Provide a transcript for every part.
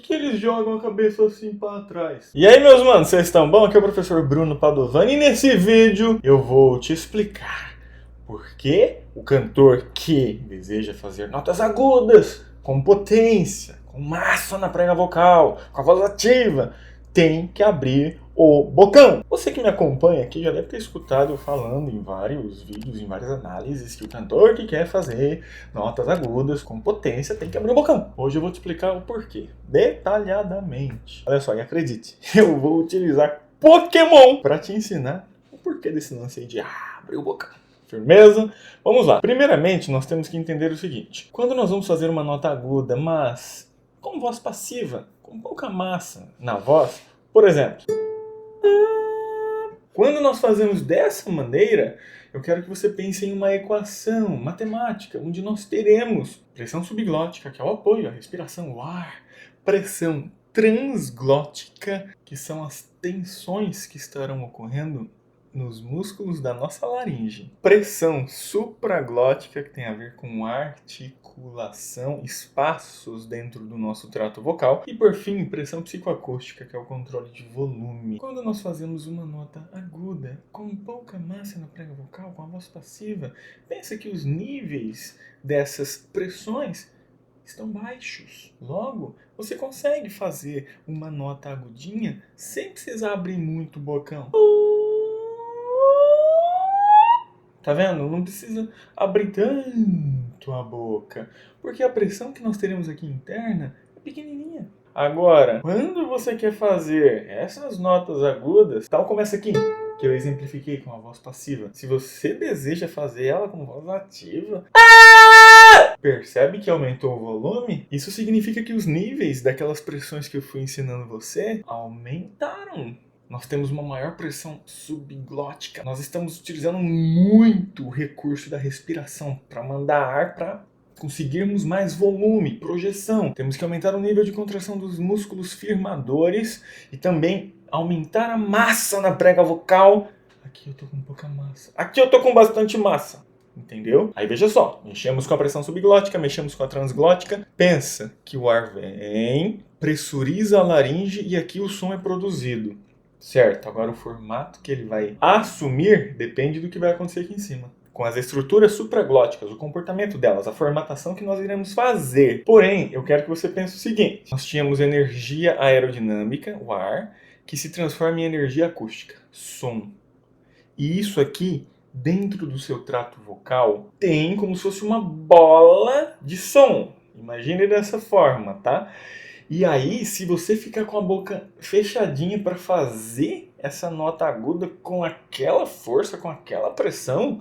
que eles jogam a cabeça assim para trás? E aí, meus manos, vocês estão bom? Aqui é o professor Bruno Padovani e nesse vídeo eu vou te explicar por que o cantor que deseja fazer notas agudas, com potência, com massa na prega vocal, com a voz ativa, tem que abrir o bocão. Você que me acompanha aqui já deve ter escutado eu falando em vários vídeos, em várias análises, que o cantor que quer fazer notas agudas com potência tem que abrir o bocão. Hoje eu vou te explicar o porquê, detalhadamente. Olha só, e acredite, eu vou utilizar Pokémon para te ensinar o porquê desse lance aí de abrir o bocão. Firmeza? Vamos lá. Primeiramente, nós temos que entender o seguinte. Quando nós vamos fazer uma nota aguda, mas com voz passiva, com pouca massa na voz, por exemplo, quando nós fazemos dessa maneira, eu quero que você pense em uma equação matemática, onde nós teremos pressão subglótica, que é o apoio, a respiração, o ar, pressão transglótica, que são as tensões que estarão ocorrendo nos músculos da nossa laringe. Pressão supraglótica, que tem a ver com articulação, espaços dentro do nosso trato vocal. E por fim, pressão psicoacústica, que é o controle de volume. Quando nós fazemos uma nota aguda, com pouca massa na prega vocal, com a voz passiva, pensa que os níveis dessas pressões estão baixos. Logo, você consegue fazer uma nota agudinha sem precisar abrir muito o bocão. Tá vendo? Não precisa abrir tanto a boca, porque a pressão que nós teremos aqui interna é pequenininha. Agora, quando você quer fazer essas notas agudas, tal como essa aqui, que eu exemplifiquei com a voz passiva, se você deseja fazer ela com voz ativa, percebe que aumentou o volume? Isso significa que os níveis daquelas pressões que eu fui ensinando você aumentaram. Nós temos uma maior pressão subglótica. Nós estamos utilizando muito o recurso da respiração para mandar ar para conseguirmos mais volume, projeção. Temos que aumentar o nível de contração dos músculos firmadores e também aumentar a massa na prega vocal. Aqui eu tô com pouca massa. Aqui eu tô com bastante massa. Entendeu? Aí veja só, mexemos com a pressão subglótica, mexemos com a transglótica. Pensa que o ar vem, pressuriza a laringe e aqui o som é produzido. Certo, agora o formato que ele vai assumir depende do que vai acontecer aqui em cima. Com as estruturas supraglóticas, o comportamento delas, a formatação que nós iremos fazer. Porém, eu quero que você pense o seguinte. Nós tínhamos energia aerodinâmica, o ar, que se transforma em energia acústica, som. E isso aqui, dentro do seu trato vocal, tem como se fosse uma bola de som. Imagine dessa forma, tá? E aí, se você ficar com a boca fechadinha para fazer essa nota aguda com aquela força, com aquela pressão,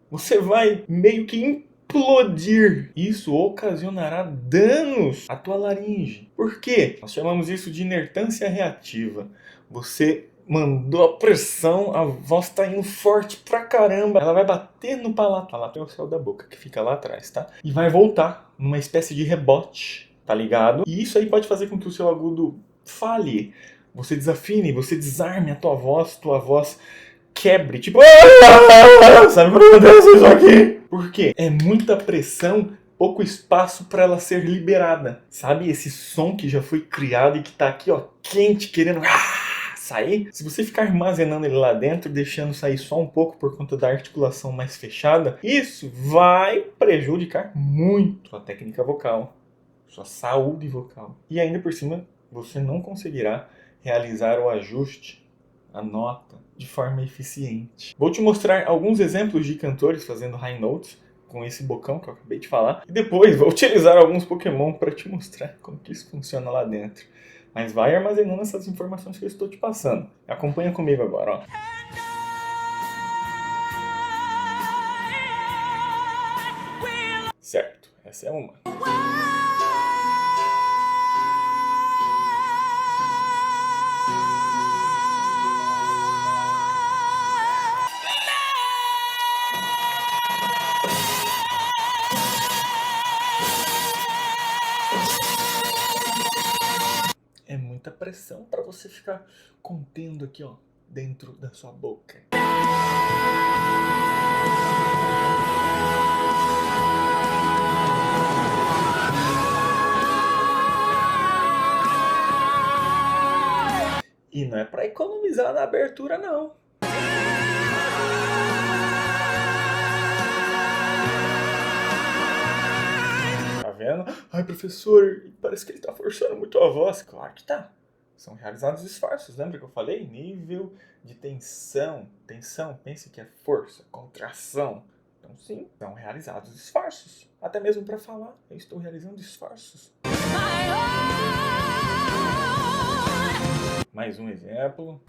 você vai meio que implodir. Isso ocasionará danos à tua laringe. Por quê? Nós chamamos isso de inertância reativa. Você mandou a pressão, a voz tá indo forte pra caramba. Ela vai bater no palato. O palato é o céu da boca, que fica lá atrás, tá? E vai voltar numa espécie de rebote. Tá ligado? E isso aí pode fazer com que o seu agudo falhe. Você desafine, você desarme a tua voz quebre. Tipo, sabe quando acontece isso aqui? Por quê? É muita pressão, pouco espaço para ela ser liberada. Sabe esse som que já foi criado e que tá aqui, ó, quente, querendo sair? Se você ficar armazenando ele lá dentro, deixando sair só um pouco por conta da articulação mais fechada, isso vai prejudicar muito a técnica vocal, sua saúde vocal. E ainda por cima, você não conseguirá realizar o ajuste, a nota, de forma eficiente. Vou te mostrar alguns exemplos de cantores fazendo high notes com esse bocão que eu acabei de falar. E depois vou utilizar alguns Pokémon para te mostrar como que isso funciona lá dentro. Mas vai armazenando essas informações que eu estou te passando. Acompanha comigo agora, ó. Certo, essa é uma. É muita pressão para você ficar contendo aqui, ó, dentro da sua boca. E não é para economizar na abertura, não. Tá vendo? Ai, professor, parece que ele tá forçando muito a voz. Claro que tá. São realizados esforços, lembra que eu falei? Nível de tensão. Tensão, pense que é força, contração. Então sim, são realizados esforços. Até mesmo para falar, eu estou realizando esforços. Mais um exemplo.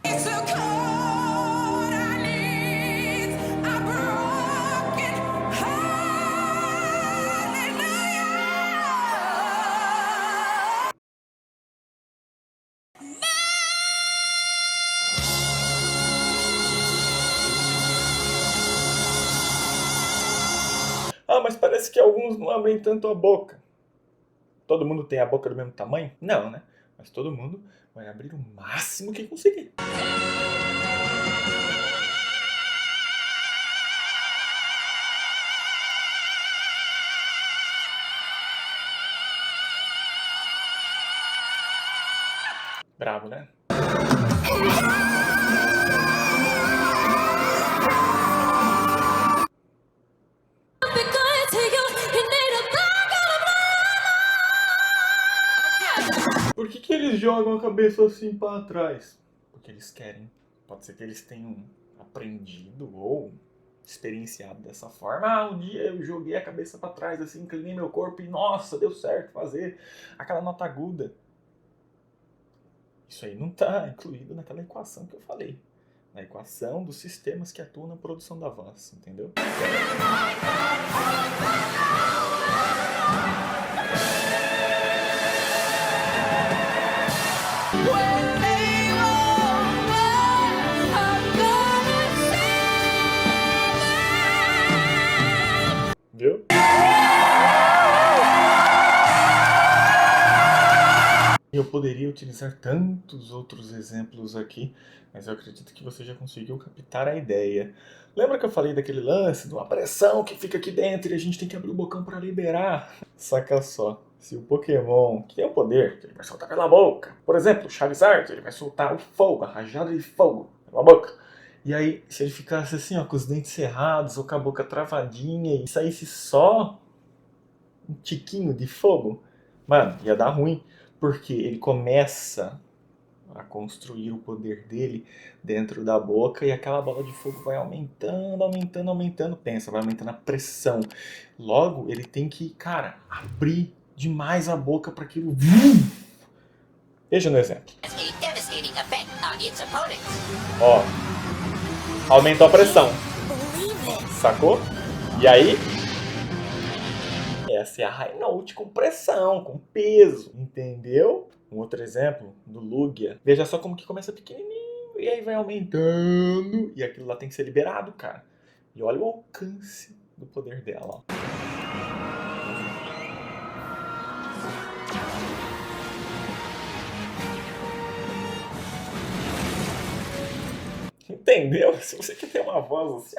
Ah, mas parece que alguns não abrem tanto a boca. Todo mundo tem a boca do mesmo tamanho? Não, né? Mas todo mundo vai abrir o máximo que conseguir. Bravo, né? Por que eles jogam a cabeça assim para trás? Porque eles querem. Pode ser que eles tenham aprendido ou experienciado dessa forma. Ah, um dia eu joguei a cabeça para trás, assim, inclinei meu corpo e nossa, deu certo fazer aquela nota aguda. Isso aí não está incluído naquela equação que eu falei. Na equação dos sistemas que atuam na produção da voz, entendeu? Viu? Eu poderia utilizar tantos outros exemplos aqui, mas eu acredito que você já conseguiu captar a ideia. Lembra que eu falei daquele lance, de uma pressão que fica aqui dentro e a gente tem que abrir o bocão para liberar? Saca só, se o Pokémon, que tem o poder, que ele vai soltar pela boca, por exemplo, o Charizard, ele vai soltar o fogo, a rajada de fogo pela boca. E aí, se ele ficasse assim, ó, com os dentes cerrados ou com a boca travadinha e saísse só um tiquinho de fogo, mano, ia dar ruim. Porque ele começa a construir o poder dele dentro da boca e aquela bola de fogo vai aumentando, aumentando, aumentando. Pensa, vai aumentando a pressão. Logo, ele tem que, cara, abrir demais a boca para aquilo. Veja no exemplo. Ó, aumentou a pressão. Sacou? E aí, essa é a high note com pressão, com peso, entendeu? Um outro exemplo do Lugia. Veja só como que começa pequenininho e aí vai aumentando e aquilo lá tem que ser liberado, cara. E olha o alcance do poder dela, ó. Entendeu? Se você quer ter uma voz assim,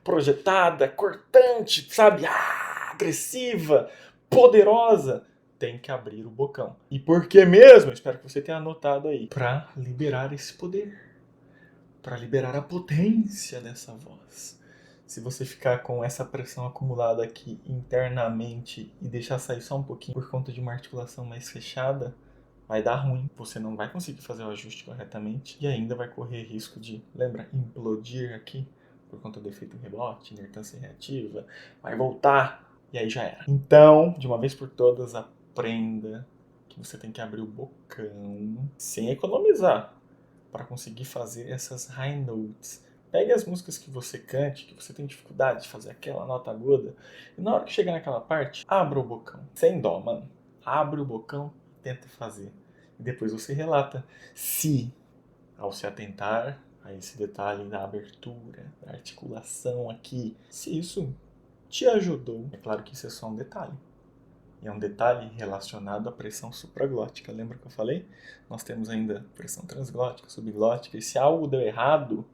projetada, cortante, sabe? Agressiva, poderosa, tem que abrir o bocão. E por que mesmo? Espero que você tenha anotado aí. Para liberar esse poder. Para liberar a potência dessa voz. Se você ficar com essa pressão acumulada aqui internamente e deixar sair só um pouquinho por conta de uma articulação mais fechada, vai dar ruim. Você não vai conseguir fazer o ajuste corretamente e ainda vai correr risco de, lembra, implodir aqui por conta do efeito rebote, inertância reativa, vai voltar e aí já era. Então, de uma vez por todas, aprenda que você tem que abrir o bocão sem economizar para conseguir fazer essas high notes. Pegue as músicas que você cante, que você tem dificuldade de fazer aquela nota aguda, e na hora que chegar naquela parte, abra o bocão. Sem dó, mano. Abre o bocão e tenta fazer. E depois você relata se, ao se atentar a esse detalhe da abertura, da articulação aqui, se isso te ajudou. É claro que isso é só um detalhe. E é um detalhe relacionado à pressão supraglótica. Lembra que eu falei? Nós temos ainda pressão transglótica, subglótica. E se algo deu errado,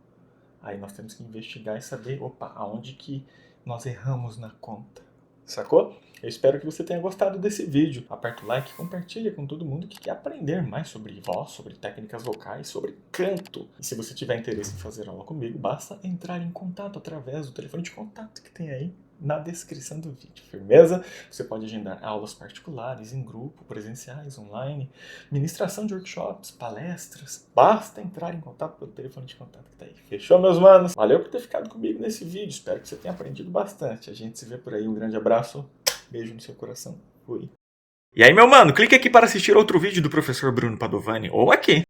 aí nós temos que investigar e saber, opa, aonde que nós erramos na conta. Sacou? Eu espero que você tenha gostado desse vídeo. Aperta o like e compartilha com todo mundo que quer aprender mais sobre voz, sobre técnicas vocais, sobre canto. E se você tiver interesse em fazer aula comigo, basta entrar em contato através do telefone de contato que tem aí na descrição do vídeo, firmeza? Você pode agendar aulas particulares, em grupo, presenciais, online, ministração de workshops, palestras. Basta entrar em contato pelo telefone de contato que tá aí. Fechou, meus manos? Valeu por ter ficado comigo nesse vídeo. Espero que você tenha aprendido bastante. A gente se vê por aí. Um grande abraço. Beijo no seu coração. Fui. E aí, meu mano, clique aqui para assistir outro vídeo do professor Bruno Padovani, ou aqui.